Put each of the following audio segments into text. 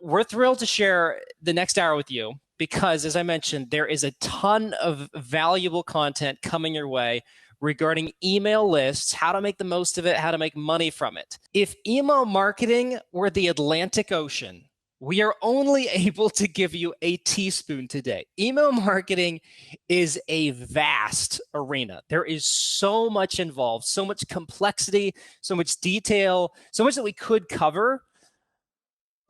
we're thrilled to share the next hour with you because, as I mentioned, there is a ton of valuable content coming your way regarding email lists, how to make the most of it, how to make money from it. If email marketing were the Atlantic Ocean, we are only able to give you a teaspoon today. Email marketing is a vast arena. There is so much involved, so much complexity, so much detail, so much that we could cover.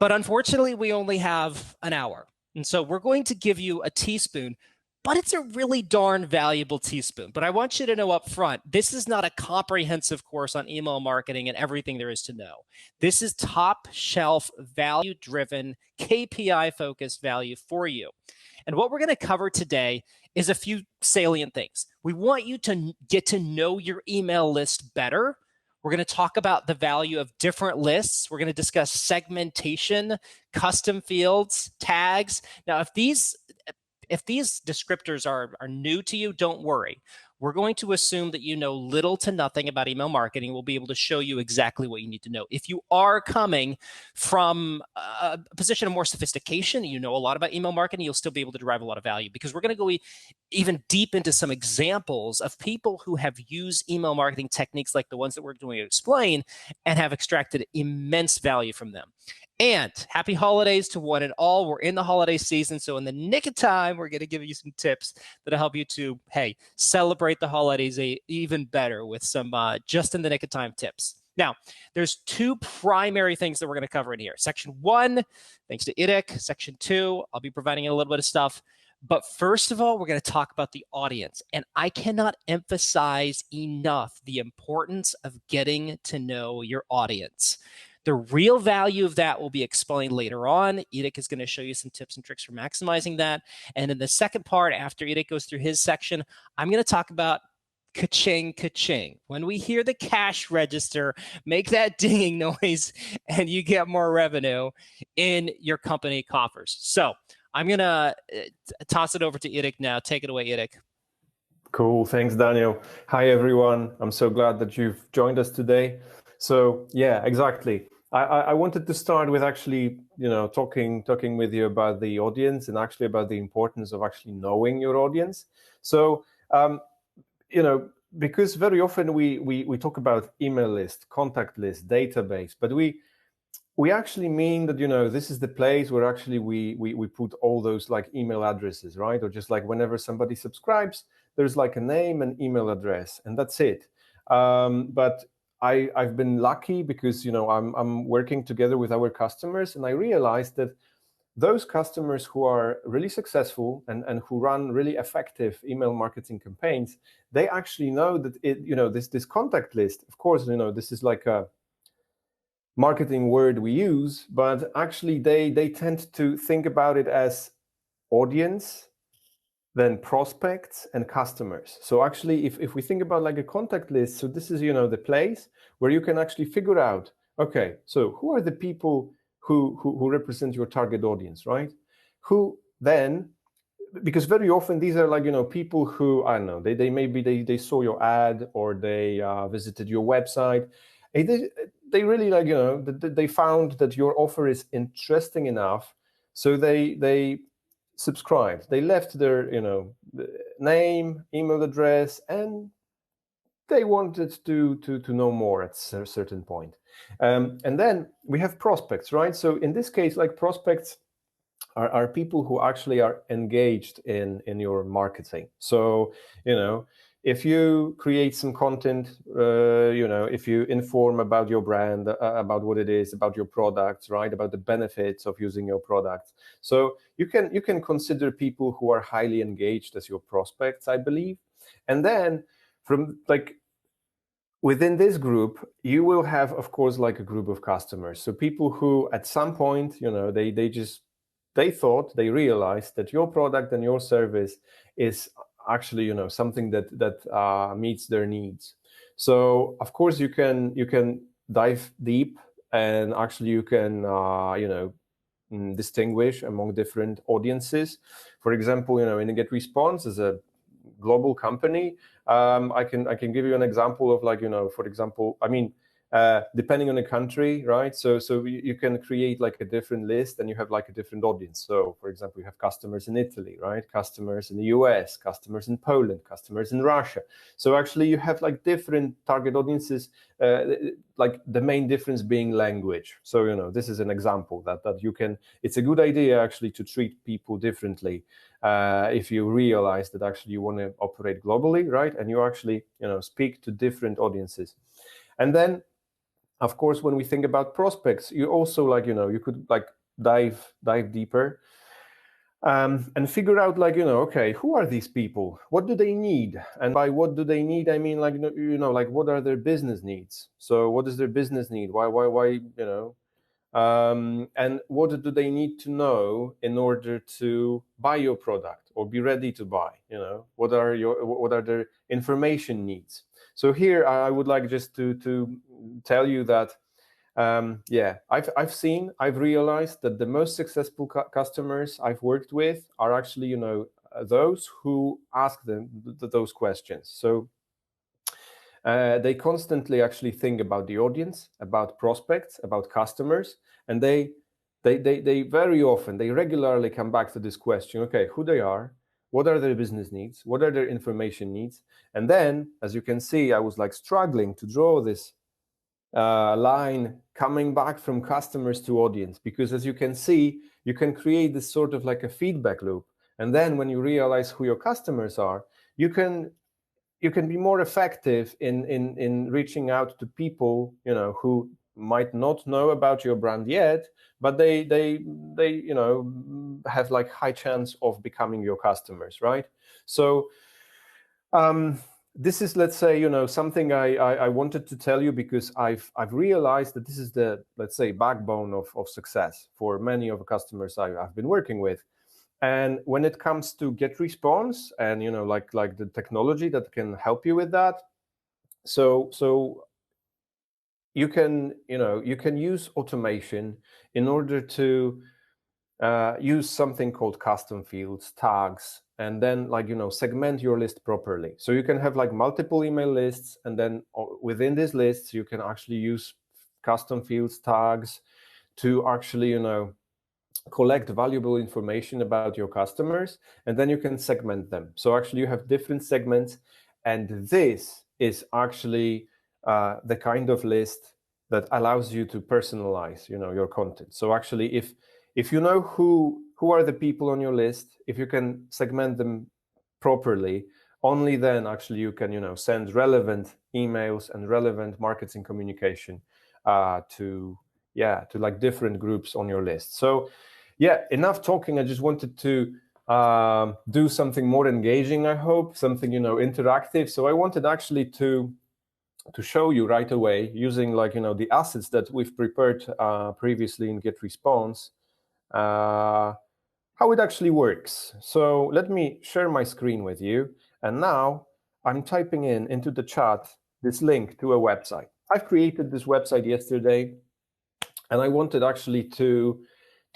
But unfortunately, we only have an hour. And so we're going to give you a teaspoon, but it's a really darn valuable teaspoon. But I want you to know up front, this is not a comprehensive course on email marketing and everything there is to know. This is top shelf, value-driven, KPI-focused value for you. And what we're going to cover today is a few salient things. We want you to get to know your email list better. We're going to talk about the value of different lists. We're going to discuss segmentation, custom fields, tags. Now, if these descriptors are new to you, don't worry. We're going to assume that you know little to nothing about email marketing. We'll be able to show you exactly what you need to know. If you are coming from a position of more sophistication, you know a lot about email marketing, you'll still be able to derive a lot of value because we're going to go even deep into some examples of people who have used email marketing techniques like the ones that we're going to explain and have extracted immense value from them. And happy holidays to one and all. We're in the holiday season, so in the nick of time, we're going to give you some tips that'll help you to, celebrate the holidays even better with some just in the nick of time tips. Now, there's two primary things that we're going to cover in here. Section 1, thanks to Idik. Section 2, I'll be providing a little bit of stuff. But first of all, we're going to talk about the audience. And I cannot emphasize enough the importance of getting to know your audience. The real value of that will be explained later on. Idik is going to show you some tips and tricks for maximizing that. And in the second part, after Idik goes through his section, I'm going to talk about ka-ching, ka-ching. When we hear the cash register, make that dinging noise and you get more revenue in your company coffers. So I'm going to toss it over to Idik now. Take it away, Idik. Cool. Thanks, Daniel. Hi, everyone. I'm so glad that you've joined us today. So yeah, exactly. I wanted to start with actually, talking with you about the audience and actually about the importance of actually knowing your audience. So, because very often we talk about email list, contact list, database, but we actually mean that, this is the place where actually we put all those like email addresses, right? Or just like whenever somebody subscribes, there's like a name and email address, and that's it. But I've been lucky because, I'm working together with our customers, and I realized that those customers who are really successful and who run really effective email marketing campaigns, they actually know that this contact list, of course, this is like a marketing word we use, but actually they tend to think about it as audience, then prospects and customers. So actually, if we think about like a contact list, so this is, the place where you can actually figure out, okay, so who are the people who represent your target audience, right? Who then, because very often these are like, people who, I don't know, they saw your ad or they visited your website. They really like, they found that your offer is interesting enough, so they subscribed. They left their, name, email address, and they wanted to know more at a certain point. And then we have prospects, right? So in this case, like prospects are people who actually are engaged in your marketing. So, if you create some content, if you inform about your brand, about what it is, about your products, right, about the benefits of using your products. So you can consider people who are highly engaged as your prospects, I believe. And then from like within this group, you will have, of course, like a group of customers. So people who at some point, they realized that your product and your service is actually, something that meets their needs. So of course you can dive deep, and actually you can distinguish among different audiences. For example, in GetResponse as a global company, I can give you an example of like, for example, depending on the country, right? So you can create like a different list, and you have like a different audience. So for example, you have customers in Italy, right? Customers in the US, customers in Poland, customers in Russia. So actually you have like different target audiences, like the main difference being language. So, you know, this is an example that you can, it's a good idea actually to treat people differently if you realize that actually you want to operate globally, right? And you actually, you know, speak to different audiences. And then, of course, when we think about prospects, you also, like, you know, you could like dive deeper and figure out, like, you know, okay, who are these people? What do they need? And by what do they need, I mean, like, you know, like, what are their business needs? So what is their business need? Why, you know, and what do they need to know in order to buy your product or be ready to buy? You know, what are their information needs? So here I would like just to tell you that yeah, I've realized that the most successful customers I've worked with are actually, you know, those who ask them those questions. So they constantly actually think about the audience, about prospects, about customers, and they very often, they regularly come back to this question: okay, who they are, what are their business needs, what are their information needs, and then, as you can see, I was like struggling to draw this line coming back from customers to audience, because as you can see, you can create this sort of like a feedback loop, and then when you realize who your customers are, you can be more effective in reaching out to people, you know, who might not know about your brand yet, but they you know, have like high chance of becoming your customers, right? So this is, let's say, you know, something I wanted to tell you, because I've realized that this is the, let's say, backbone of success for many of the customers I've been working with. And when it comes to GetResponse and, you know, like the technology that can help you with that, so you can, you know, you can use automation in order to use something called custom fields, tags, and then, like, you know, segment your list properly. So you can have like multiple email lists, and then within these lists you can actually use custom fields, tags, to actually, you know, collect valuable information about your customers, and then you can segment them. So actually you have different segments, and this is actually the kind of list that allows you to personalize, you know, your content. So actually, if you know who are the people on your list, if you can segment them properly, only then actually you can, you know, send relevant emails and relevant marketing communication to like different groups on your list. So yeah, enough talking. I just wanted to do something more engaging, I hope, something, you know, interactive. So I wanted actually to show you right away, using, like, you know, the assets that we've prepared previously in GetResponse, how it actually works. So let me share my screen with you. And now I'm typing into the chat this link to a website. I've created this website yesterday, and I wanted actually to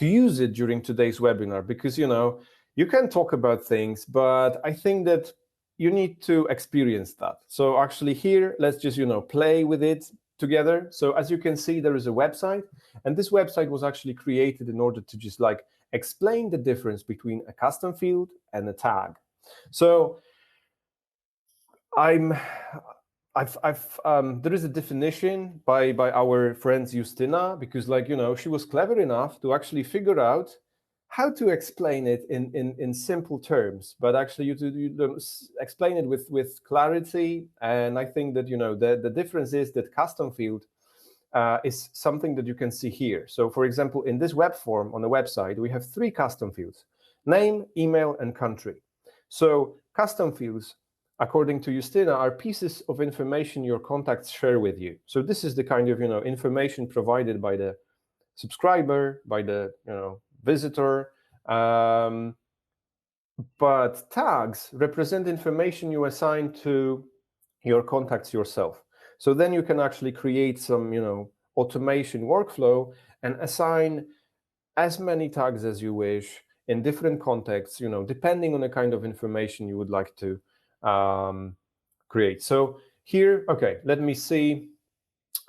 use it during today's webinar, because, you know, you can talk about things, but I think that you need to experience that. So actually here, let's just, you know, play with it together. So as you can see, there is a website, and this website was actually created in order to just like explain the difference between a custom field and a tag. So there is a definition by our friend Justina, because, like, you know, she was clever enough to actually figure out how to explain it in simple terms, but actually you explain it with clarity. And I think that, you know, the difference is that custom field is something that you can see here. So for example, in this web form on the website, we have 3 custom fields: name, email, and country. So custom fields, according to Justina, are pieces of information your contacts share with you. So this is the kind of, you know, information provided by the subscriber, by the, you know, visitor. But tags represent information you assign to your contacts yourself. So then you can actually create some, you know, automation workflow and assign as many tags as you wish in different contexts, you know, depending on the kind of information you would like to create. So here, okay, let me see.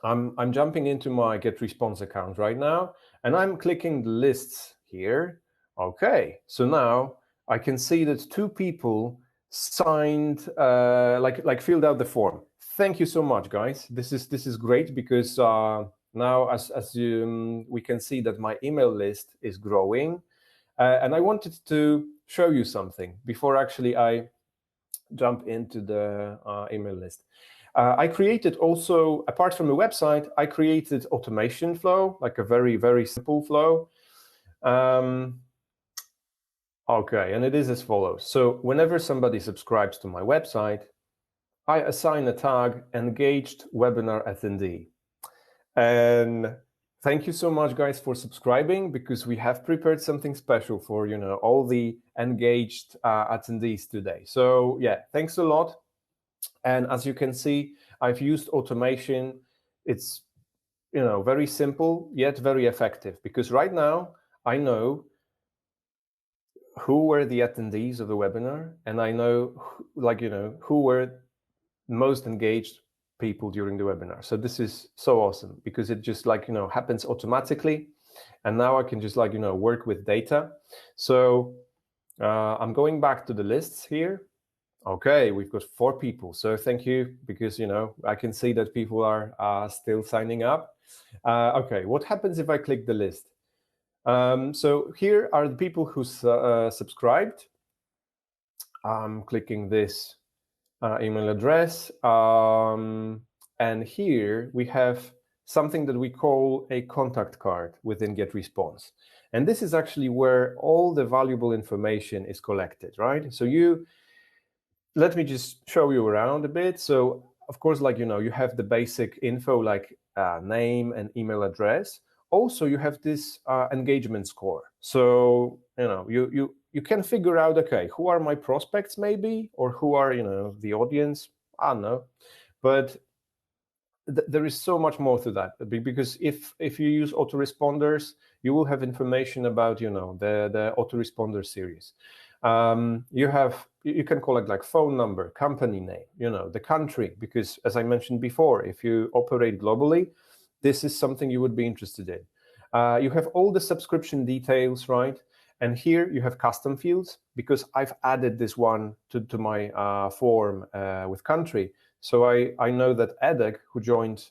I'm jumping into my GetResponse account right now, and I'm clicking the lists here. Okay, so now I can see that 2 people signed, like filled out the form. Thank you so much, guys. This is great because now as we can see that my email list is growing, and I wanted to show you something before actually I jump into the email list. I created also, apart from the website, I created automation flow, like a very, very simple flow. Okay, and it is as follows. So whenever somebody subscribes to my website, I assign a tag engaged webinar attendee. And thank you so much, guys, for subscribing, because we have prepared something special for all the engaged attendees today. So yeah, thanks a lot. And as you can see, I've used automation. It's very simple yet very effective, because right now I know who were the attendees of the webinar, and I know who were most engaged people during the webinar. So this is so awesome, because it just happens automatically, and now I can just work with data. So I'm going back to the lists here. Okay, we've got 4 people. So thank you, because I can see that people are still signing up. Okay, what happens if I click the list? So here are the people who subscribed. I'm clicking this email address, and here we have something that we call a contact card within GetResponse. And this is actually where all the valuable information is collected, right? So let me just show you around a bit. So of course, you have the basic info, like name and email address. Also, you have this engagement score. So you can figure out, okay, who are my prospects maybe, or who are the audience. I don't know, but there is so much more to that, because if you use autoresponders, you will have information about the autoresponder series. You can collect like phone number, company name, the country, because as I mentioned before, if you operate globally, this is something you would be interested in. You have all the subscription details, right? And here you have custom fields, because I've added this one to my form with country. So I know that Edek, who joined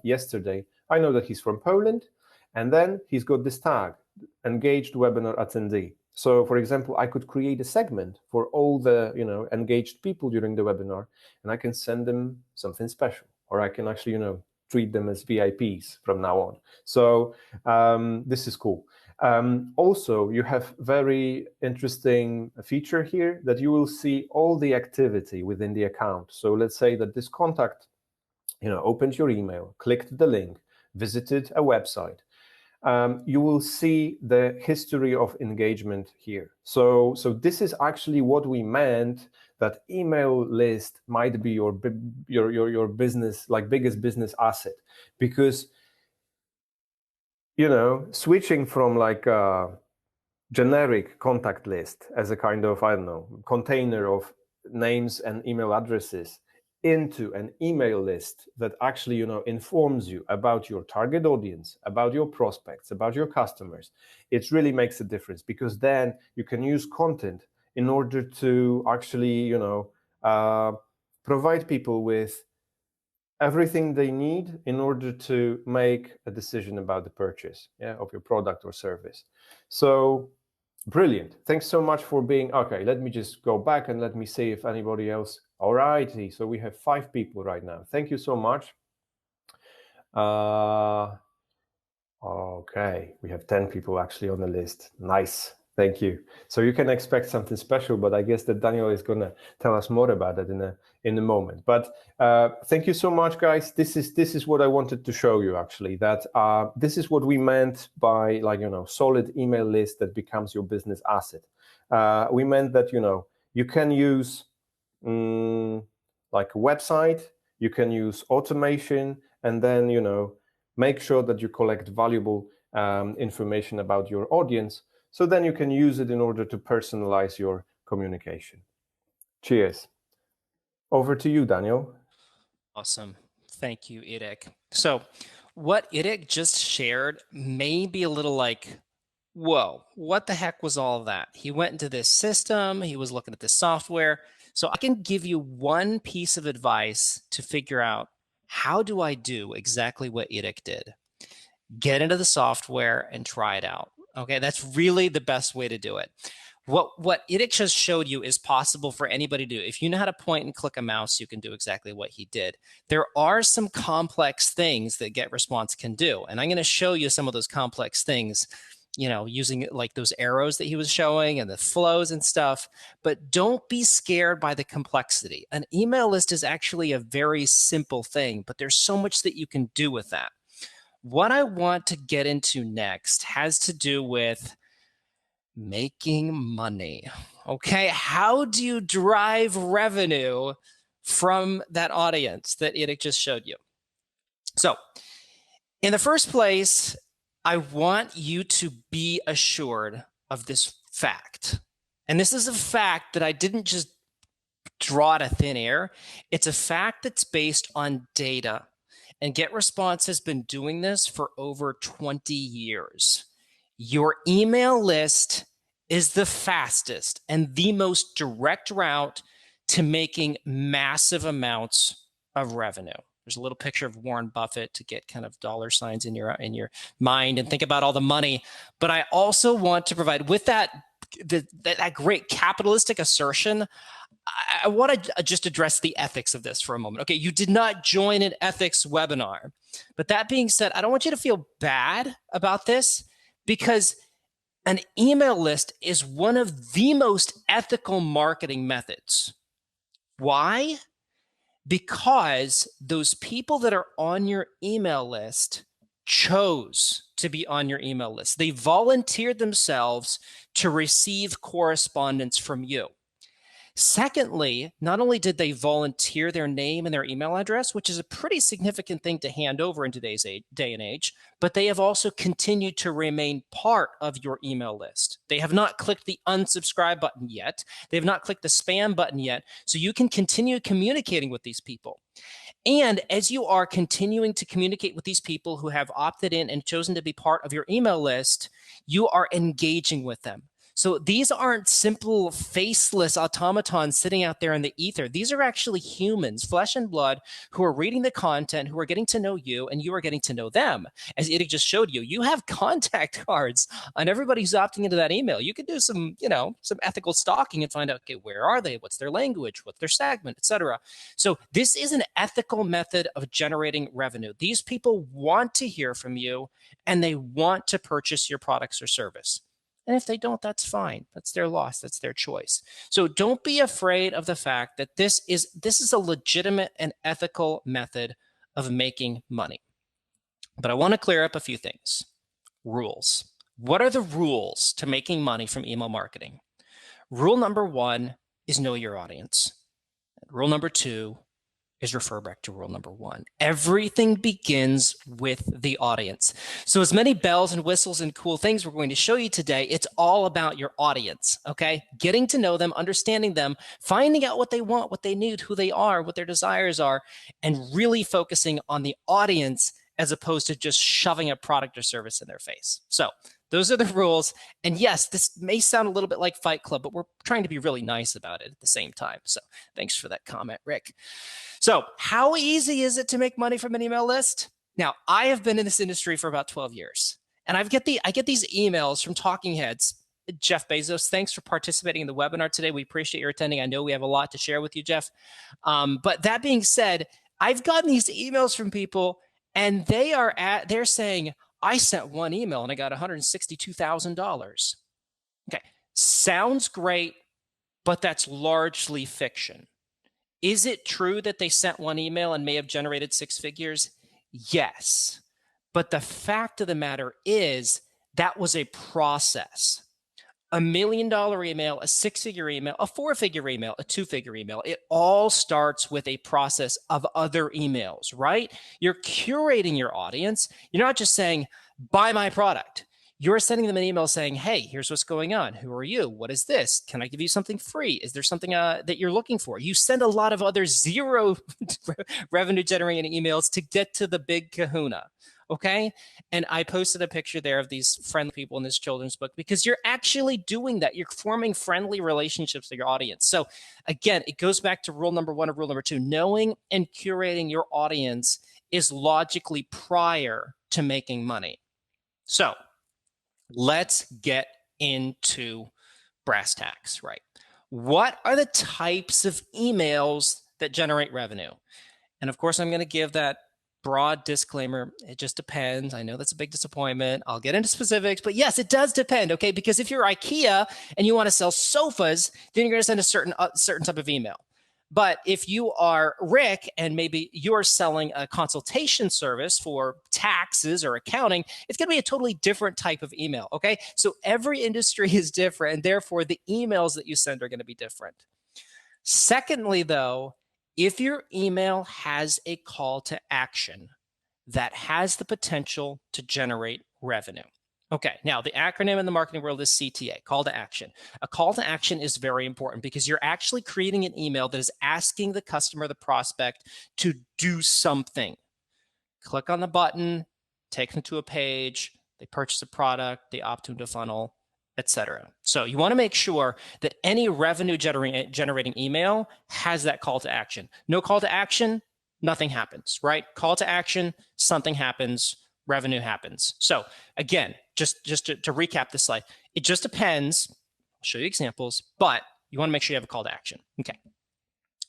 yesterday, I know that he's from Poland, and then he's got this tag, engaged webinar attendee. So for example, I could create a segment for all the engaged people during the webinar, and I can send them something special, or I can actually treat them as VIPs from now on. So this is cool. Also, you have very interesting feature here that you will see all the activity within the account. So let's say that this contact opened your email, clicked the link, visited a website. You will see the history of engagement here. So this is actually what we meant, that email list might be your business, like biggest business asset, because switching from like a generic contact list as a kind of, I don't know, container of names and email addresses into an email list that actually informs you about your target audience, about your prospects, about your customers, it really makes a difference, because then you can use content in order to actually provide people with everything they need in order to make a decision about the purchase of your product or service. So brilliant. Thanks so much for being. Okay, let me just go back and let me see if anybody else. All righty, so we have 5 people right now. Thank you so much. Okay, we have 10 people actually on the list. Nice. Thank you. So you can expect something special, but I guess that Daniel is going to tell us more about it in a moment. But thank you so much, guys. This is what I wanted to show you, actually, that this is what we meant by solid email list that becomes your business asset. We meant that you can use like a website, you can use automation, and then make sure that you collect valuable information about your audience, so then you can use it in order to personalize your communication. Cheers. Over to you, Daniel. Awesome. Thank you, Idik. So what Idik just shared may be a little like, whoa, what the heck was all of that? He went into this system, he was looking at this software. So I can give you one piece of advice to figure out, how do I do exactly what Idik did? Get into the software and try it out. Okay, that's really the best way to do it. What Idik just showed you is possible for anybody to do. If you know how to point and click a mouse, you can do exactly what he did. There are some complex things that GetResponse can do, and I'm going to show you some of those complex things, using like those arrows that he was showing and the flows and stuff. But don't be scared by the complexity. An email list is actually a very simple thing, but there's so much that you can do with that. What I want to get into next has to do with making money. Okay, how do you drive revenue from that audience that Idik just showed you? So, in the first place, I want you to be assured of this fact. And this is a fact that I didn't just draw out of thin air. It's a fact that's based on data. And GetResponse has been doing this for over 20 years. Your email list is the fastest and the most direct route to making massive amounts of revenue. There's a little picture of Warren Buffett to get kind of dollar signs in your mind and think about all the money. But I also want to provide, with that great capitalistic assertion, I want to just address the ethics of this for a moment. Okay, you did not join an ethics webinar. But that being said, I don't want you to feel bad about this, because an email list is one of the most ethical marketing methods. Why? Because those people that are on your email list chose to be on your email list. They volunteered themselves to receive correspondence from you. Secondly, not only did they volunteer their name and their email address, which is a pretty significant thing to hand over in today's day and age, but they have also continued to remain part of your email list. They have not clicked the unsubscribe button yet. They have not clicked the spam button yet. So you can continue communicating with these people. And as you are continuing to communicate with these people who have opted in and chosen to be part of your email list, you are engaging with them. So these aren't simple faceless automatons sitting out there in the ether. These are actually humans, flesh and blood, who are reading the content, who are getting to know you, and you are getting to know them. As Idik just showed you, you have contact cards on everybody who's opting into that email. You can do some ethical stalking and find out, okay, where are they? What's their language? What's their segment, etc. So this is an ethical method of generating revenue. These people want to hear from you, and they want to purchase your products or service. And if they don't, that's fine. That's their loss. That's their choice. So don't be afraid of the fact that this is a legitimate and ethical method of making money. But I want to clear up a few things. Rules. What are the rules to making money from email marketing? Rule number 1 is know your audience. Rule number 2 is refer back to rule number 1. Everything begins with the audience. So as many bells and whistles and cool things we're going to show you today, it's all about your audience, okay? Getting to know them, understanding them, finding out what they want, what they need, who they are, what their desires are, and really focusing on the audience as opposed to just shoving a product or service in their face. So those are the rules. And yes, this may sound a little bit like Fight Club, but we're trying to be really nice about it at the same time. So thanks for that comment, Rick. So how easy is it to make money from an email list? Now, I have been in this industry for about 12 years, and I get these emails from talking heads. Jeff Bezos, thanks for participating in the webinar today. We appreciate your attending. I know we have a lot to share with you, Jeff. But that being said, I've gotten these emails from people, and they're saying, I sent one email and I got $162,000. Okay, sounds great, but that's largely fiction. Is it true that they sent one email and may have generated 6 figures? Yes. But the fact of the matter is that was a process. $1 million email, a 6-figure email, a 4-figure email, a 2-figure email. It all starts with a process of other emails, right? You're curating your audience. You're not just saying, buy my product. You're sending them an email saying, hey, here's what's going on. Who are you? What is this? Can I give you something free? Is there something that you're looking for? You send a lot of other zero revenue generating emails to get to the big kahuna. Okay. And I posted a picture there of these friendly people in this children's book because you're actually doing that. You're forming friendly relationships with your audience. So again, it goes back to rule number one or rule number two. Knowing and curating your audience is logically prior to making money. So let's get into brass tacks, right? What are the types of emails that generate revenue? And of course, I'm going to give that broad disclaimer. It just depends. I know that's a big disappointment. I'll get into specifics, but yes, it does depend. Okay, because if you're IKEA and you want to sell sofas, then you're going to send a certain type of email. But if you are Rick and maybe you're selling a consultation service for taxes or accounting, it's going to be a totally different type of email. Okay. So every industry is different, and therefore the emails that you send are going to be different. Secondly, though, if your email has a call to action that has the potential to generate revenue. Okay, now the acronym in the marketing world is CTA, call to action. A call to action is very important because you're actually creating an email that is asking the customer, the prospect, to do something. Click on the button, take them to a page, they purchase a product, they opt into a funnel, etc. So you want to make sure that any revenue generating email has that call to action. No call to action, nothing happens, right? Call to action, something happens, revenue happens. So again, just to recap this slide, it just depends. I'll show you examples, but you want to make sure you have a call to action. Okay.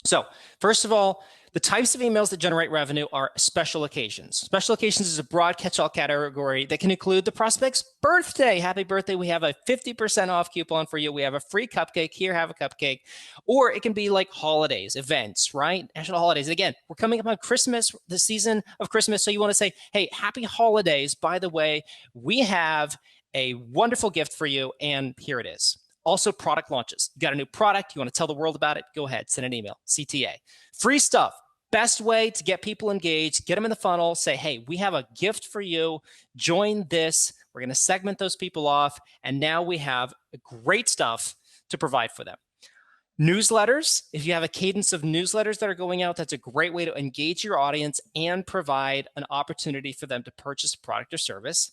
So first of all, the types of emails that generate revenue are special occasions. Special occasions is a broad catch-all category that can include the prospect's birthday. Happy birthday. We have a 50% off coupon for you. We have a free cupcake. Here, have a cupcake. Or it can be like holidays, events, right? National holidays. Again, we're coming up on Christmas, the season of Christmas. So you want to say, hey, happy holidays. By the way, we have a wonderful gift for you, and here it is. Also, product launches. You got a new product, you want to tell the world about it, go ahead, send an email, CTA. Free stuff. Best way to get people engaged, get them in the funnel, say, hey, we have a gift for you, join this. We're going to segment those people off, and now we have great stuff to provide for them. Newsletters, if you have a cadence of newsletters that are going out, that's a great way to engage your audience and provide an opportunity for them to purchase a product or service.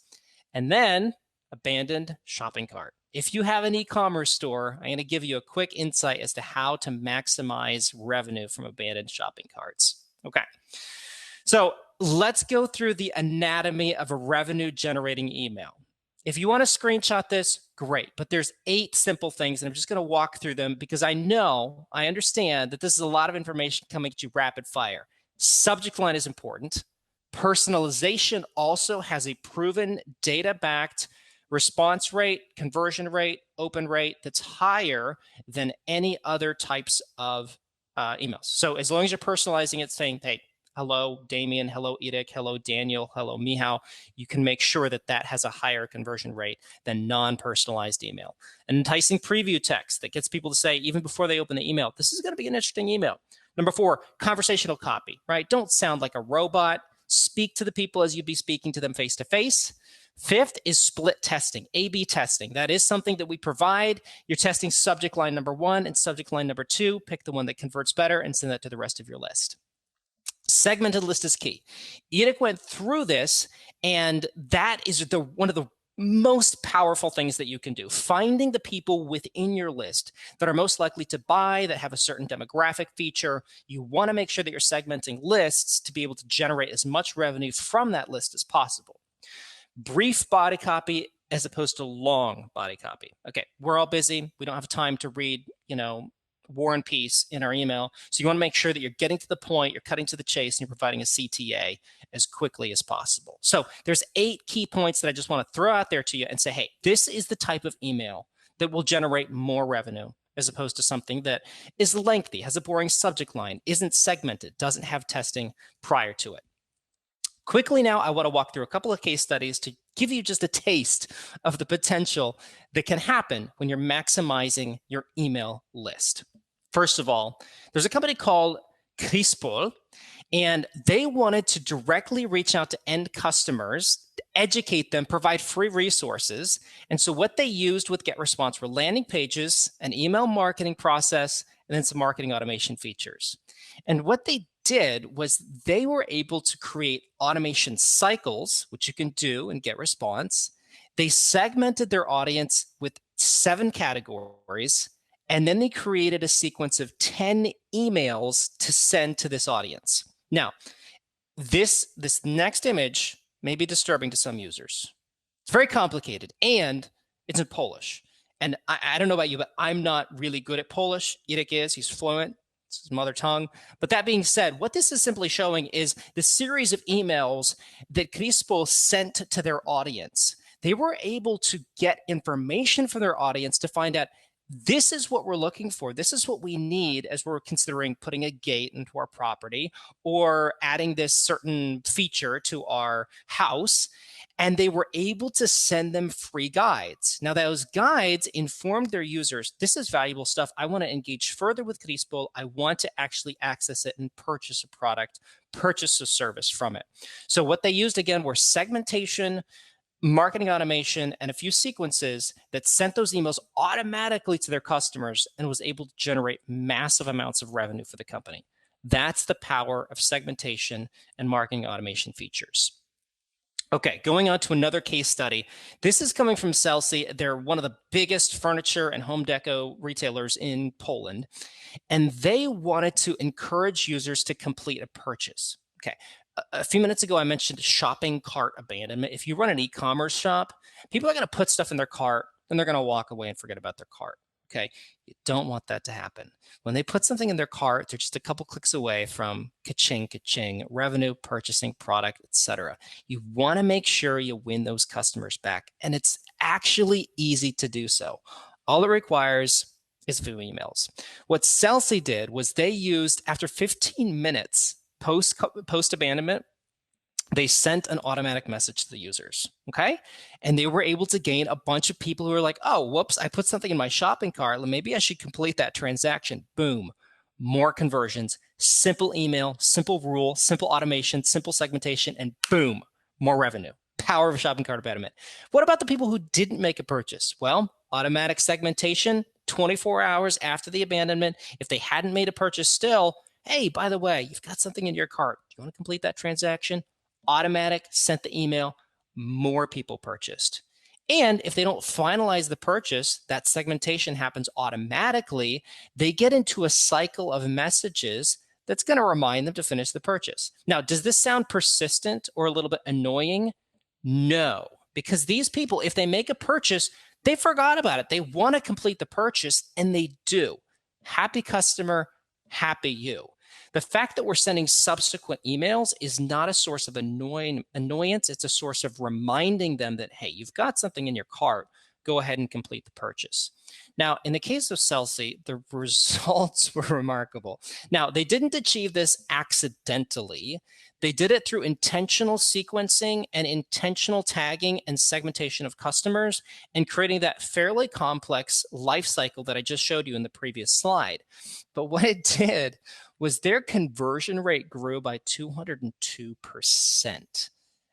And then abandoned shopping cart. If you have an e-commerce store, I'm going to give you a quick insight as to how to maximize revenue from abandoned shopping carts. Okay. So let's go through the anatomy of a revenue generating email. If you want to screenshot this, great. But there's 8 simple things, and I'm just going to walk through them because I understand that this is a lot of information coming at you rapid fire. Subject line is important. Personalization also has a proven data-backed response rate, conversion rate, open rate that's higher than any other types of emails. So as long as you're personalizing it, saying, hey, hello, Damien, hello, Edith, hello, Daniel, hello, Mihao, you can make sure that that has a higher conversion rate than non-personalized email. An enticing preview text that gets people to say, even before they open the email, this is going to be an interesting email. Number 4, conversational copy, right? Don't sound like a robot. Speak to the people as you'd be speaking to them face-to-face. 5th is split testing, A/B testing. That is something that we provide. You're testing subject line number 1 and subject line number 2. Pick the one that converts better and send that to the rest of your list. Segmented list is key. Edith went through this, and that is one of the most powerful things that you can do. Finding the people within your list that are most likely to buy, that have a certain demographic feature. You want to make sure that you're segmenting lists to be able to generate as much revenue from that list as possible. Brief body copy as opposed to long body copy. Okay, we're all busy. We don't have time to read, War and Peace in our email. So you want to make sure that you're getting to the point, you're cutting to the chase, and you're providing a CTA as quickly as possible. So there's 8 key points that I just want to throw out there to you and say, hey, this is the type of email that will generate more revenue as opposed to something that is lengthy, has a boring subject line, isn't segmented, doesn't have testing prior to it. Quickly now, I want to walk through a couple of case studies to give you just a taste of the potential that can happen when you're maximizing your email list. First of all, there's a company called Crispol, And they wanted to directly reach out to end customers, educate them, provide free resources. And so what they used with GetResponse were landing pages, an email marketing process, and then some marketing automation features. And what they did was they were able to create automation cycles, which you can do in GetResponse. They segmented their audience with 7 categories, and then they created a sequence of 10 emails to send to this audience. Now, this next image may be disturbing to some users. It's very complicated, and it's in Polish. And I don't know about you, but I'm not really good at Polish. Irek is, he's fluent. It's his mother tongue. But that being said, what this is simply showing is the series of emails that Crispo sent to their audience. They were able to get information from their audience to find out this is what we're looking for. This is what we need as we're considering putting a gate into our property or adding this certain feature to our house. And they were able to send them free guides. Now, those guides informed their users, this is valuable stuff. I want to engage further with Crispo. I want to actually access it and purchase a product, purchase a service from it. So what they used, again, were segmentation, marketing automation, and a few sequences that sent those emails automatically to their customers and was able to generate massive amounts of revenue for the company. That's the power of segmentation and marketing automation features. Okay, going on to another case study. This is coming from Celsi. They're one of the biggest furniture and home deco retailers in Poland, and they wanted to encourage users to complete a purchase. Okay, a few minutes ago, I mentioned shopping cart abandonment. If you run an e-commerce shop, people are going to put stuff in their cart and they're going to walk away and forget about their cart. Okay, you don't want that to happen. When they put something in their cart, they're just a couple clicks away from ka-ching, ka-ching, revenue, purchasing, product, etc. You want to make sure you win those customers back, and it's actually easy to do so. All it requires is a few emails. What Celsi did was they used, after 15 minutes post abandonment, they sent an automatic message to the users, okay? And they were able to gain a bunch of people who were like, oh, whoops, I put something in my shopping cart. Maybe I should complete that transaction. Boom, more conversions, simple email, simple rule, simple automation, simple segmentation, and boom, more revenue. Power of shopping cart abandonment. What about the people who didn't make a purchase? Well, automatic segmentation, 24 hours after the abandonment. If they hadn't made a purchase still, hey, by the way, you've got something in your cart. Do you want to complete that transaction? Automatic, sent the email, more people purchased. And if they don't finalize the purchase, that segmentation happens automatically. They get into a cycle of messages that's going to remind them to finish the purchase. Now, does this sound persistent or a little bit annoying? No, because these people, if they make a purchase, they forgot about it. They want to complete the purchase, and they do. Happy customer, happy you. The fact that we're sending subsequent emails is not a source of annoyance. It's a source of reminding them that, hey, you've got something in your cart. Go ahead and complete the purchase. Now, in the case of Celsi, the results were remarkable. Now, they didn't achieve this accidentally. They did it through intentional sequencing and intentional tagging and segmentation of customers and creating that fairly complex life cycle that I just showed you in the previous slide. But what it did was their conversion rate grew by 202%. And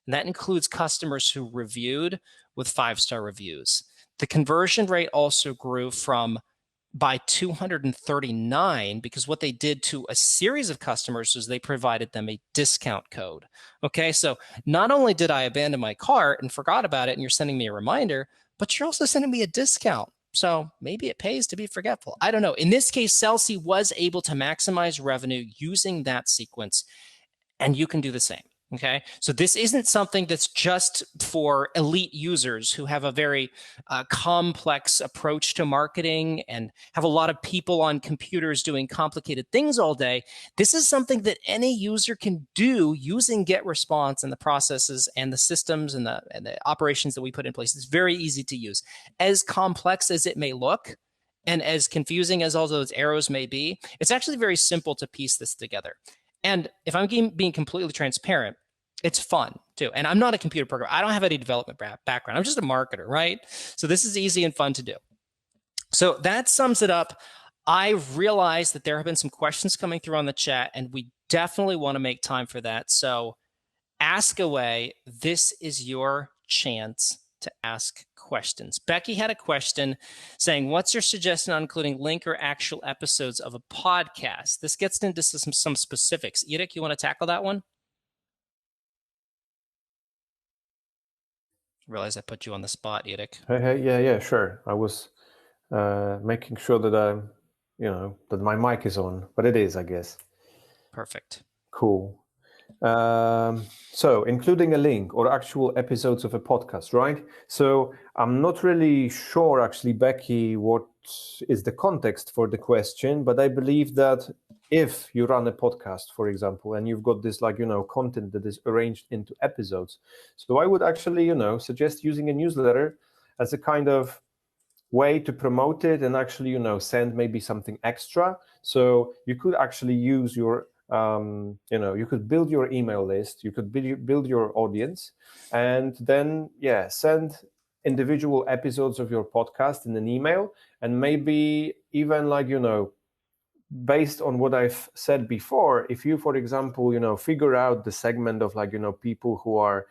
that includes customers who reviewed with 5-star reviews. The conversion rate also grew by 239 because what they did to a series of customers is they provided them a discount code. Okay, so not only did I abandon my cart and forgot about it and you're sending me a reminder, but you're also sending me a discount. So maybe it pays to be forgetful. I don't know. In this case, Celsi was able to maximize revenue using that sequence, and you can do the same. Okay, so this isn't something that's just for elite users who have a very complex approach to marketing and have a lot of people on computers doing complicated things all day. This is something that any user can do using GetResponse and the processes and the systems and the operations that we put in place. It's very easy to use. As complex as it may look, and as confusing as all those arrows may be, it's actually very simple to piece this together. And if I'm being completely transparent, it's fun too. And I'm not a computer programmer. I don't have any development background. I'm just a marketer, right? So this is easy and fun to do. So that sums it up. I realize that there have been some questions coming through on the chat, and we definitely want to make time for that. So ask away. This is your chance to ask questions. Becky had a question saying, what's your suggestion on including link or actual episodes of a podcast? This gets into some specifics. Edith, you want to tackle that one? I realize I put you on the spot, Edith. Yeah, sure. I was making sure that that my mic is on, but it is, I guess. Perfect. Cool. So including a link or actual episodes of a podcast, right? So I'm not really sure, actually, Becky, what is the context for the question, but I believe that if you run a podcast, for example, and you've got this content that is arranged into episodes, so I would actually suggest using a newsletter as a kind of way to promote it and actually send maybe something extra. So you could actually use your you could build your email list, you could build your audience, and then send individual episodes of your podcast in an email, and maybe even based on what I've said before, if you, for example, figure out the segment of people who are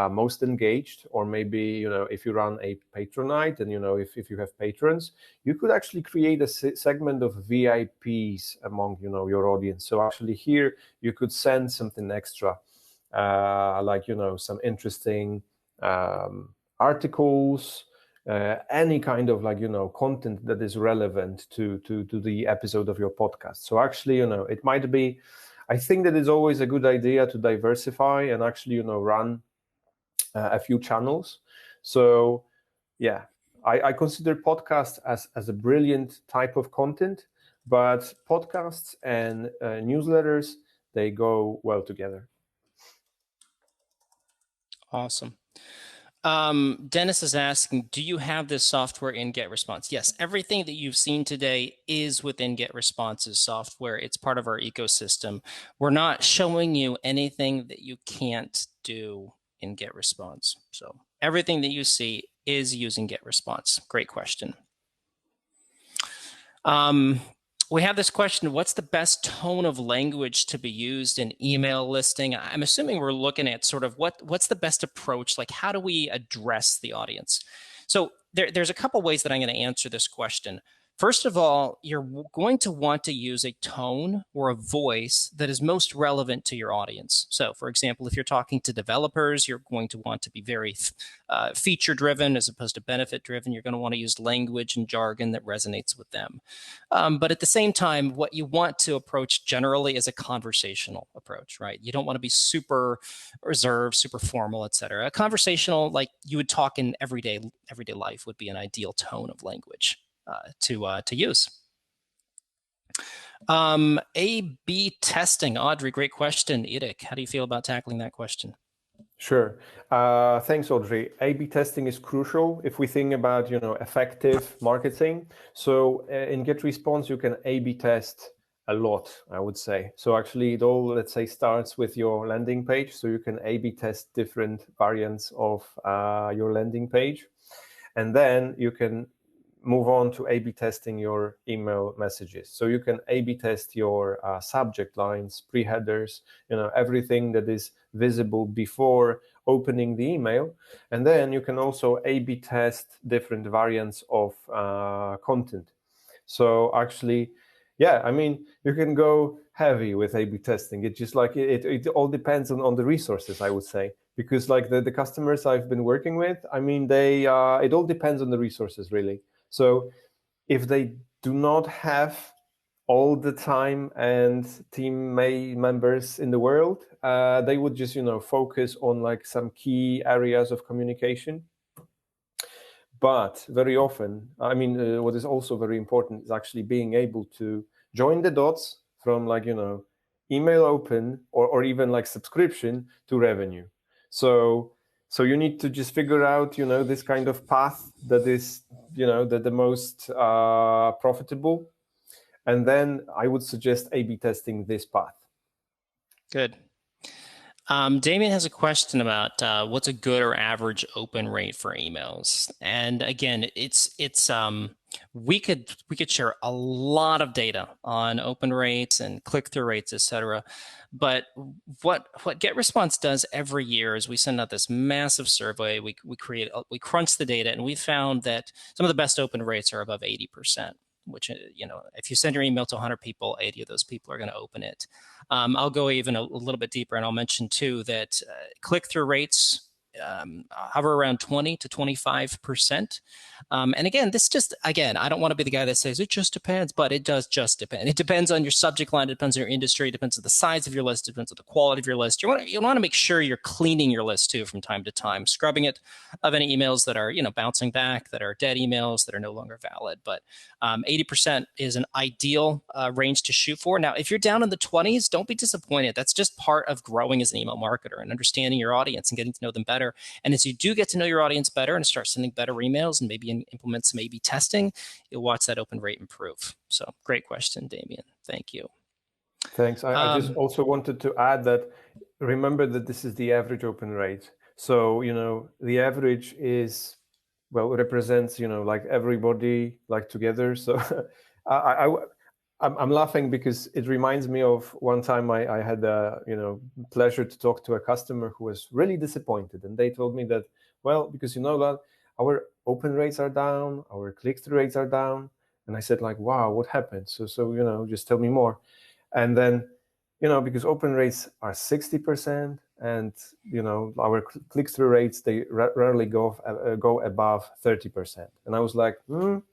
most engaged, or maybe if you run a Patronite and if you have patrons, you could actually create a segment of VIPs among your audience. So actually here you could send something extra, some interesting articles, any kind of content that is relevant to the episode of your podcast. So actually it might be, I think that it's always a good idea to diversify and actually run a few channels. So yeah, I consider podcasts as a brilliant type of content, but podcasts and newsletters, they go well together. Awesome. Dennis is asking, do you have this software in GetResponse? Yes, everything that you've seen today is within GetResponse's software. It's part of our ecosystem. We're not showing you anything that you can't do in GetResponse. So everything that you see is using GetResponse. Great question. We have this question, what's the best tone of language to be used in email listing? I'm assuming we're looking at sort of what's the best approach, like how do we address the audience? So there's a couple ways that I'm going to answer this question. First of all, you're going to want to use a tone or a voice that is most relevant to your audience. So for example, if you're talking to developers, you're going to want to be very feature-driven as opposed to benefit-driven. You're going to want to use language and jargon that resonates with them. But at the same time, what you want to approach generally is a conversational approach, right? You don't want to be super reserved, super formal, et cetera. A conversational, like you would talk in everyday life, would be an ideal tone of language to use. A/B testing, Audrey, great question. Edith, how do you feel about tackling that question? Sure. Thanks, Audrey. A/B testing is crucial if we think about effective marketing. So in GetResponse, you can A/B test a lot, I would say. So actually, it all, let's say, starts with your landing page. So you can A/B test different variants of your landing page, and then you can move on to A/B testing your email messages. So you can A/B test your subject lines, pre-headers, everything that is visible before opening the email. And then you can also A/B test different variants of content. So actually, I mean, you can go heavy with A/B testing. It just it all depends on the resources, I would say, because the customers I've been working with, I mean, they it all depends on the resources, really. So if they do not have all the time and team members in the world, they would just focus on some key areas of communication. But very often, I mean, what is also very important is actually being able to join the dots from email open or even subscription to revenue. So you need to just figure out this kind of path that is the most profitable, and then I would suggest A/B testing this path. Good. Damien has a question about what's a good or average open rate for emails. And again, it's we could share a lot of data on open rates and click-through rates, et cetera. But what GetResponse does every year is we send out this massive survey. We crunch the data, and we found that some of the best open rates are above 80%. Which, if you send your email to 100 people, 80 of those people are going to open it. I'll go even a little bit deeper, and I'll mention too that click-through rates hover around 20 to 25%. And again, I don't want to be the guy that says it just depends, but it does just depend. It depends on your subject line, it depends on your industry, it depends on the size of your list, it depends on the quality of your list. You want to make sure you're cleaning your list too from time to time, scrubbing it of any emails that are, bouncing back, that are dead emails, that are no longer valid. But 80% is an ideal range to shoot for. Now, if you're down in the 20s, don't be disappointed. That's just part of growing as an email marketer and understanding your audience and getting to know them better. And as you do get to know your audience better and start sending better emails and maybe implement some A/B testing, you'll watch that open rate improve. So great question, Damien. Thank you. Thanks. I just also wanted to add that remember that this is the average open rate. So, the average is, well, represents, like everybody like together. So I'm laughing because it reminds me of one time I had the pleasure to talk to a customer who was really disappointed, and they told me that, well, because that our open rates are down, our click-through rates are down, and I said like, wow, what happened? So just tell me more. And then because open rates are 60%, and our click-through rates, they rarely go above 30%. And I was like,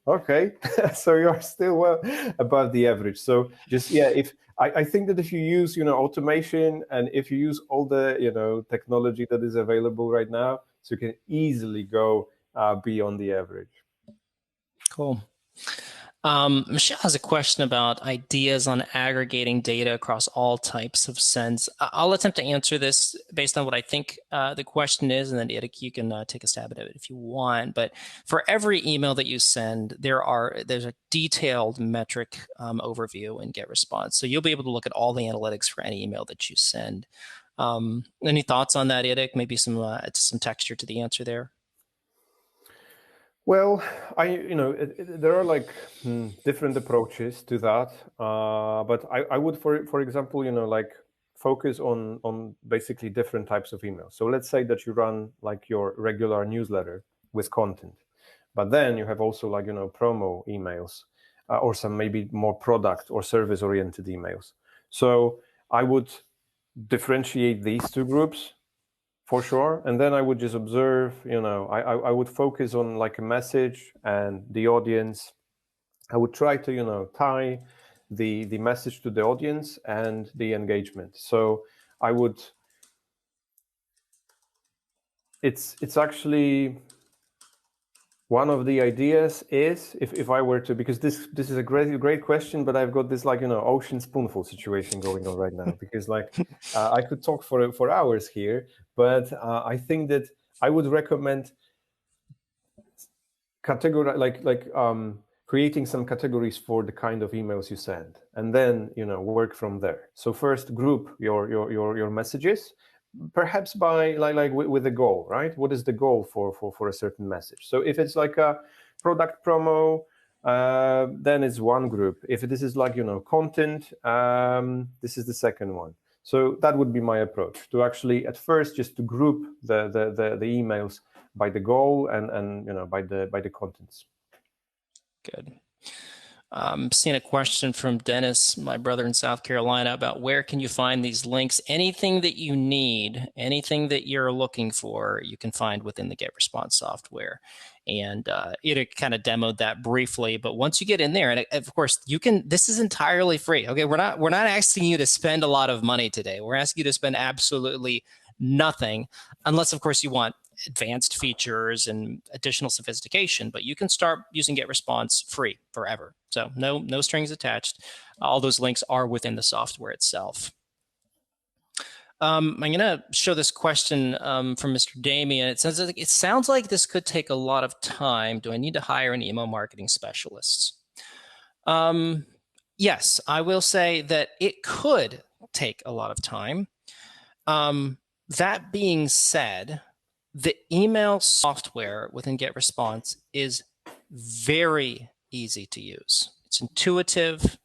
okay, so you're still well above the average. So just if I think that if you use automation, and if you use all the technology that is available right now, so you can easily go beyond the average. Cool. Michelle has a question about ideas on aggregating data across all types of sends. I'll attempt to answer this based on what I think the question is, and then Idik, you can take a stab at it if you want. But for every email that you send, there's a detailed metric overview in GetResponse. So you'll be able to look at all the analytics for any email that you send. Any thoughts on that, Idik? Maybe some texture to the answer there. Well, there are like different approaches to that, but I would, for example, like focus on basically different types of emails. So let's say that you run like your regular newsletter with content, but then you have also like promo emails or some maybe more product or service oriented emails. So I would differentiate these two groups for sure, and then I would just observe. I would focus on like a message and the audience. I would try to tie the message to the audience and the engagement. So I would. It's actually one of the ideas is if I were to, because this is a great question, but I've got this like ocean spoonful situation going on right now, because like I could talk for hours here, but I think that I would recommend creating some categories for the kind of emails you send, and then work from there. So first group your messages, perhaps by like with a goal, right? What is the goal for a certain message? So if it's like a product promo, then it's one group. If this is like content, this is the second one. So that would be my approach, to actually at first just to group the emails by the goal and by the contents. Good. Seeing a question from Dennis, my brother in South Carolina, about where can you find these links? Anything that you need, anything that you're looking for, you can find within the GetResponse software. And it kind of demoed that briefly, but once you get in there, and of course you can, this is entirely free. Okay, we're not asking you to spend a lot of money today. We're asking you to spend absolutely nothing, unless of course you want advanced features and additional sophistication, but you can start using GetResponse free forever. So no strings attached. All those links are within the software itself. I'm going to show this question from Mr. Damien. It says, it sounds like this could take a lot of time. Do I need to hire an email marketing specialist? Yes, I will say that it could take a lot of time. That being said, the email software within GetResponse is very easy to use. It's intuitive.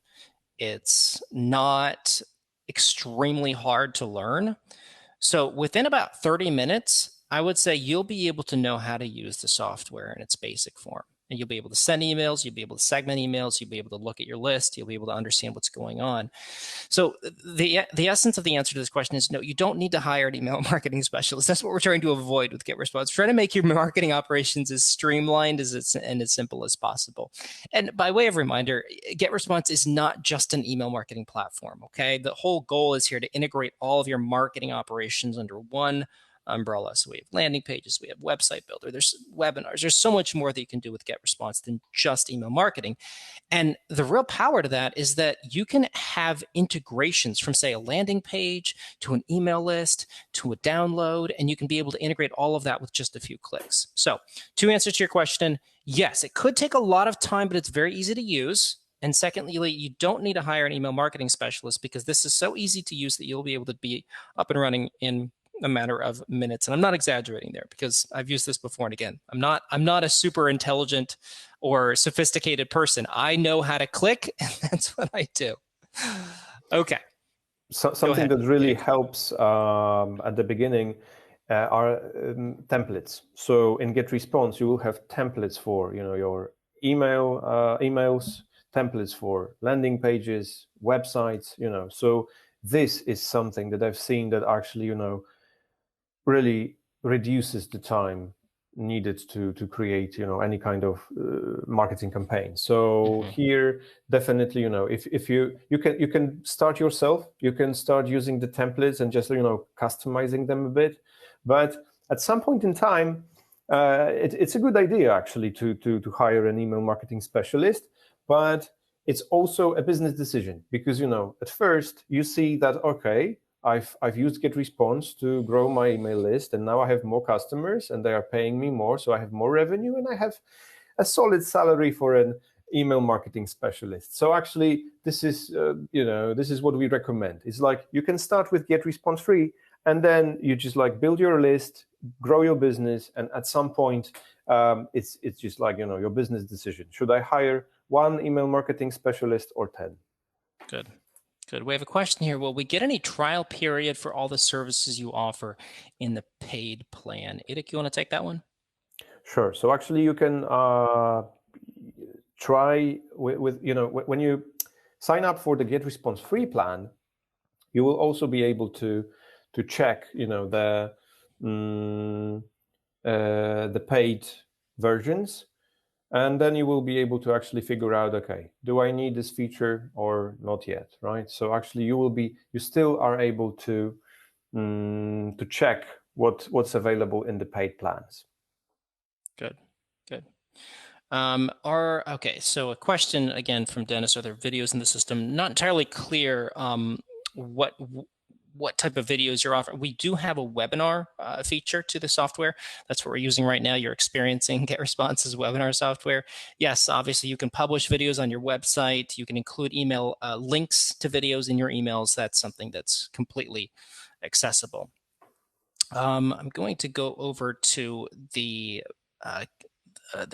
It's not extremely hard to learn. So within about 30 minutes, I would say you'll be able to know how to use the software in its basic form. And you'll be able to send emails, you'll be able to segment emails, you'll be able to look at your list, you'll be able to understand what's going on. So the essence of the answer to this question is no, you don't need to hire an email marketing specialist. That's what we're trying to avoid with GetResponse. Try to make your marketing operations as streamlined and as simple as possible. And by way of reminder, GetResponse is not just an email marketing platform, okay? The whole goal is here to integrate all of your marketing operations under one umbrella. So we have landing pages, we have website builder, there's webinars, there's so much more that you can do with GetResponse than just email marketing. And the real power to that is that you can have integrations from, say, a landing page to an email list to a download, and you can be able to integrate all of that with just a few clicks. So to answer to your question, yes, it could take a lot of time, but it's very easy to use. And secondly, you don't need to hire an email marketing specialist because this is so easy to use that you'll be able to be up and running in a matter of minutes. And I'm not exaggerating there because I've used this before. And again, I'm not a super intelligent or sophisticated person. I know how to click, and that's what I do. Okay. So, something that really helps at the beginning are templates. So in GetResponse, you will have templates for your emails, templates for landing pages, websites. So this is something that I've seen that actually really reduces the time needed to create any kind of marketing campaign. So here definitely if you can start yourself, you can start using the templates and just customizing them a bit, but at some point in time it's a good idea actually to hire an email marketing specialist, but it's also a business decision because at first you see that okay, I've used GetResponse to grow my email list, and now I have more customers, and they are paying me more, so I have more revenue, and I have a solid salary for an email marketing specialist. So actually, this is this is what we recommend. It's like you can start with GetResponse free, and then you just build your list, grow your business, and at some point, it's just your business decision. Should I hire one email marketing specialist or 10? Good. Good. We have a question here. Will we get any trial period for all the services you offer in the paid plan? Idik, you want to take that one? Sure. So actually, you can try with when you sign up for the GetResponse free plan, you will also be able to check the paid versions. And then you will be able to actually figure out, okay, do I need this feature or not yet, right? So actually, you still are able to check what's available in the paid plans. Good. Okay, so a question again from Dennis: are there videos in the system? Not entirely clear what type of videos you're offering. We do have a webinar feature to the software. That's what we're using right now. You're experiencing GetResponse's webinar software. Yes, obviously you can publish videos on your website. You can include email links to videos in your emails. That's something that's completely accessible. I'm going to go over to the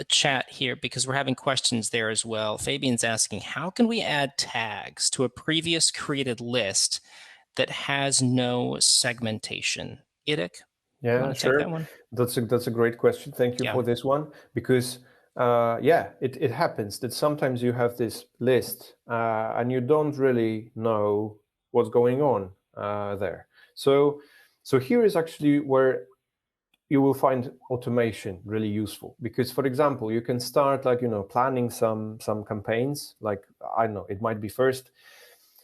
chat here because we're having questions there as well. Fabian's asking, how can we add tags to a previous created list that has no segmentation? Idik, yeah, sure. Take that one? That's a great question. Thank you for this one, because it happens that sometimes you have this list and you don't really know what's going on there. So here is actually where you will find automation really useful, because for example, you can start planning some campaigns. I don't know, it might be first,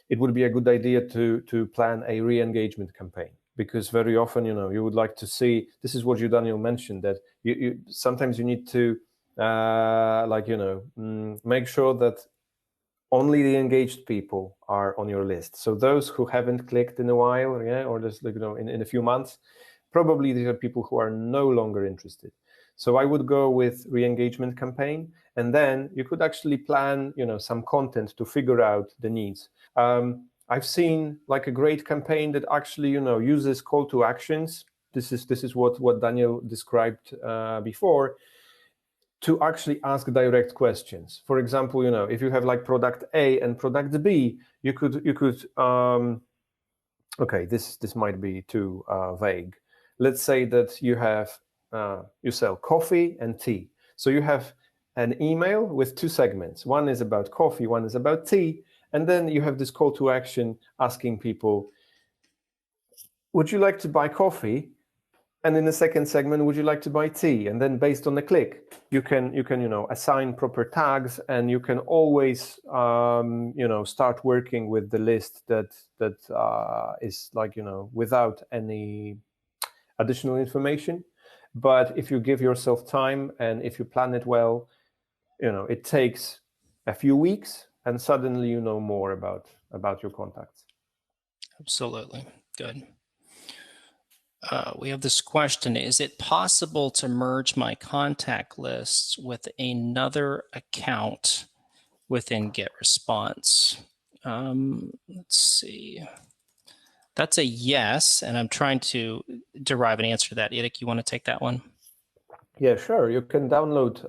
it would be a good idea to plan a re-engagement campaign, because very often you would like to see, this is what you, Daniel, mentioned, that you sometimes you need to make sure that only the engaged people are on your list. So those who haven't clicked in a while, or just in a few months, probably these are people who are no longer interested. So I would go with re-engagement campaign, and then you could actually plan some content to figure out the needs. I've seen a great campaign that actually uses call to actions. This is what Daniel described before, to actually ask direct questions. For example, if you have like product A and product B, you could okay, this might be too vague. Let's say that you sell coffee and tea. So you have an email with two segments. One is about coffee, one is about tea, and then you have this call to action asking people, would you like to buy coffee? And in the second segment, would you like to buy tea? And then based on the click, you can assign proper tags, and you can always start working with the list that is like without any additional information. But if you give yourself time and if you plan it well, it takes a few weeks, and suddenly you know more about your contacts. Absolutely. Good. We have this question. Is it possible to merge my contact lists with another account within GetResponse? Let's see. That's a yes, and I'm trying to derive an answer to that. Idek, you want to take that one? Yeah, sure. You can download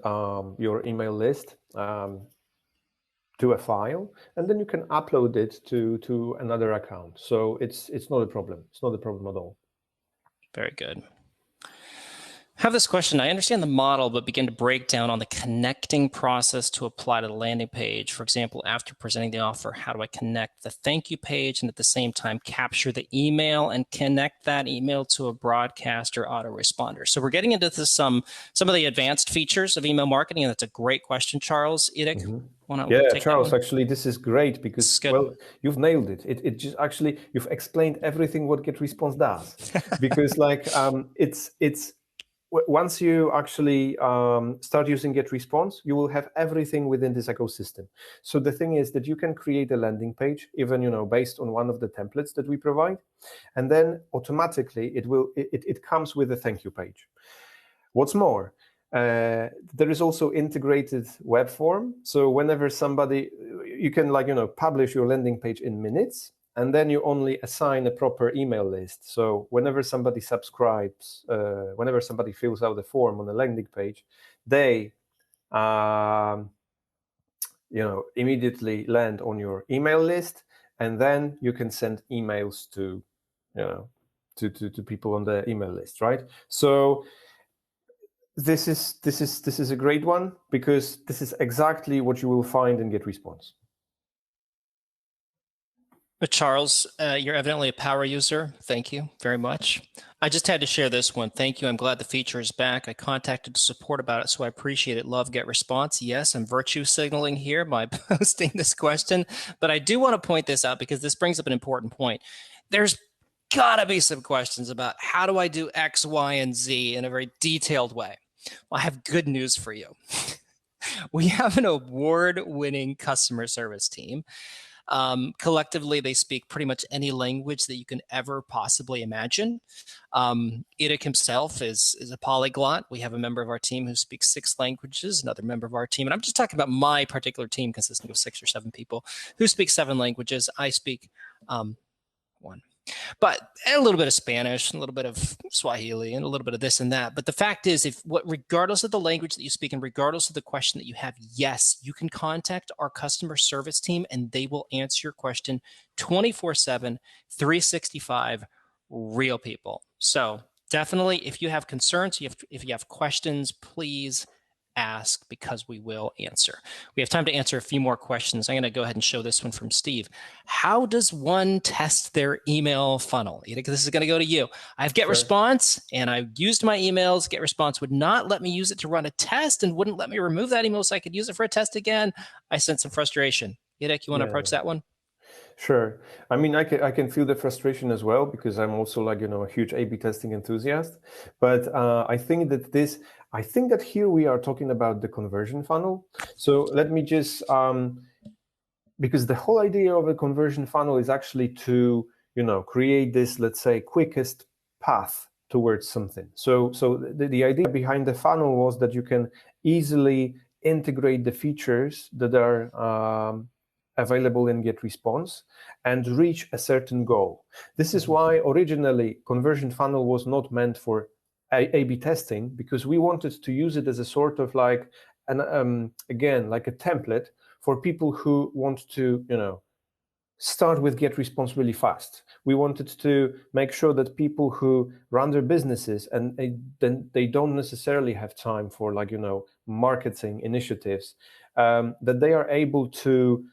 your email list to a file, and then you can upload it to another account. So it's not a problem. It's not a problem at all. Very good. I have this question. I understand the model, but begin to break down on the connecting process to apply to the landing page. For example, after presenting the offer, how do I connect the thank you page and at the same time capture the email and connect that email to a broadcast or autoresponder? So we're getting into some of the advanced features of email marketing, and that's a great question, Charles. Idek, yeah, Charles, actually, this is great because, well, you've nailed it. It just actually, you've explained everything what GetResponse does. Because like it's once you actually start using GetResponse, you will have everything within this ecosystem. So the thing is that you can create a landing page, even based on one of the templates that we provide, and then automatically it comes with a thank you page. What's more, there is also integrated web form. So whenever you can publish your landing page in minutes, and then you only assign a proper email list. So whenever somebody subscribes, whenever somebody fills out the form on the landing page, they immediately land on your email list, and then you can send emails to people on the email list, right? So this is a great one, because this is exactly what you will find in GetResponse. But Charles, you're evidently a power user. Thank you very much. I just had to share this one. Thank you. I'm glad the feature is back. I contacted support about it, so I appreciate it. Love GetResponse. Yes, I'm virtue signaling here by posting this question, but I do want to point this out because this brings up an important point. There's got to be some questions about how do I do X, Y, and Z in a very detailed way. Well, I have good news for you. We have an award-winning customer service team. Collectively, they speak pretty much any language that you can ever possibly imagine. Idek himself is a polyglot. We have a member of our team who speaks 6 languages, another member of our team, and I'm just talking about my particular team consisting of 6 or 7 people who speak 7 languages. I speak 1. But a little bit of Spanish, a little bit of Swahili, and a little bit of this and that. But the fact is, regardless of the language that you speak and regardless of the question that you have, yes, you can contact our customer service team and they will answer your question 24/7, 365, real people. So definitely, if you have concerns, if you have questions, please ask, because we will answer. We have time to answer a few more questions. I'm going to go ahead and show this one from Steve. How does one test their email funnel? This is going to go to you. I have GetResponse, and I used my emails. GetResponse would not let me use it to run a test and wouldn't let me remove that email so I could use it for a test again. I sense some frustration. Idek, you want to approach that one? Sure. I mean, I can feel the frustration as well, because I'm also a huge A/B testing enthusiast. But I think that here we are talking about the conversion funnel. So let me just, because the whole idea of a conversion funnel is actually to, create this, let's say, quickest path towards something. So the idea behind the funnel was that you can easily integrate the features that are available in GetResponse and reach a certain goal. This is why originally conversion funnel was not meant for A/B testing, because we wanted to use it as a sort of like again, like a template for people who want to, start with GetResponse really fast. We wanted to make sure that people who run their businesses and they don't necessarily have time for, like, marketing initiatives, that they are able to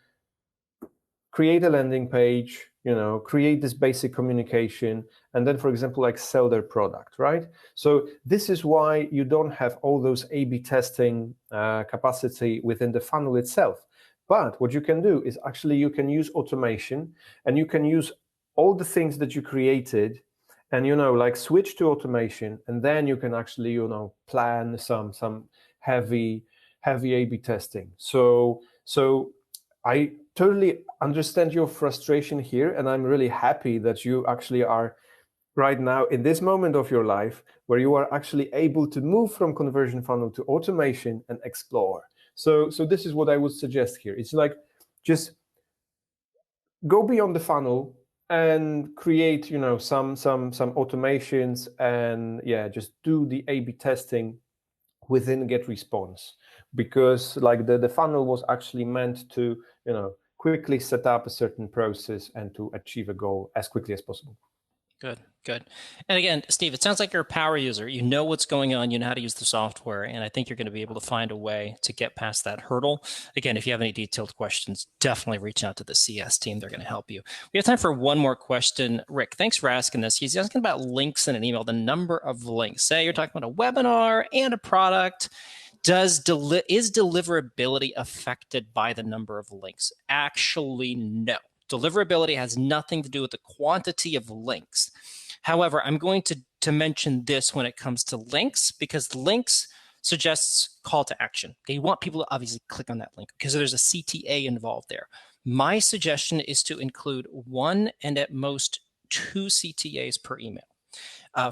create a landing page, create this basic communication, and then, for example, like sell their product, right? So this is why you don't have all those A/B testing capacity within the funnel itself. But what you can do is actually you can use automation, and you can use all the things that you created, and like switch to automation, and then you can actually plan some heavy A/B testing. So I totally understand your frustration here, and I'm really happy that you actually are right now in this moment of your life where you are actually able to move from conversion funnel to automation and explore. So this is what I would suggest here. It's like, just go beyond the funnel and create, some automations, and just do the A/B testing within GetResponse, because like the funnel was actually meant to, quickly set up a certain process and to achieve a goal as quickly as possible. Good, good. And again, Steve, it sounds like you're a power user. You know what's going on, you know how to use the software, and I think you're going to be able to find a way to get past that hurdle. Again, if you have any detailed questions, definitely reach out to the CS team. They're going to help you. We have time for one more question. Rick, thanks for asking this. He's asking about links in an email, the number of links. Say you're talking about a webinar and a product. Is deliverability affected by the number of links? Actually, no. Deliverability has nothing to do with the quantity of links. However, I'm going to mention this when it comes to links, because links suggests call to action. Okay, you want people to obviously click on that link because there's a CTA involved there. My suggestion is to include 1 and at most 2 CTAs per email.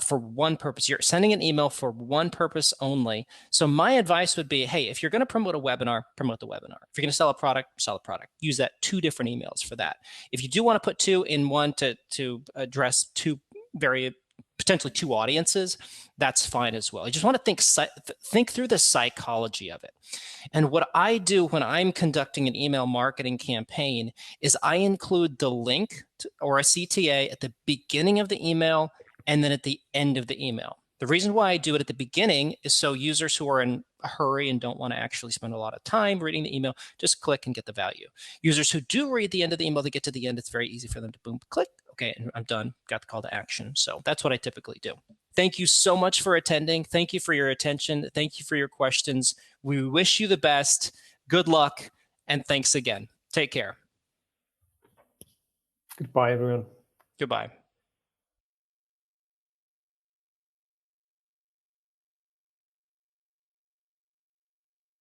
For one purpose. You're sending an email for one purpose only. So my advice would be, hey, if you're going to promote a webinar, promote the webinar. If you're going to sell a product, sell a product. Use that 2 different emails for that. If you do want to put 2 in one to address potentially 2 audiences, that's fine as well. You just want to think through the psychology of it. And what I do when I'm conducting an email marketing campaign is I include the link or a CTA at the beginning of the email and then at the end of the email. The reason why I do it at the beginning is so users who are in a hurry and don't want to actually spend a lot of time reading the email, just click and get the value. Users who do read the end of the email, they get to the end, it's very easy for them to boom, click, okay, and I'm done, got the call to action. So that's what I typically do. Thank you so much for attending. Thank you for your attention. Thank you for your questions. We wish you the best. Good luck, and thanks again. Take care. Goodbye, everyone. Goodbye.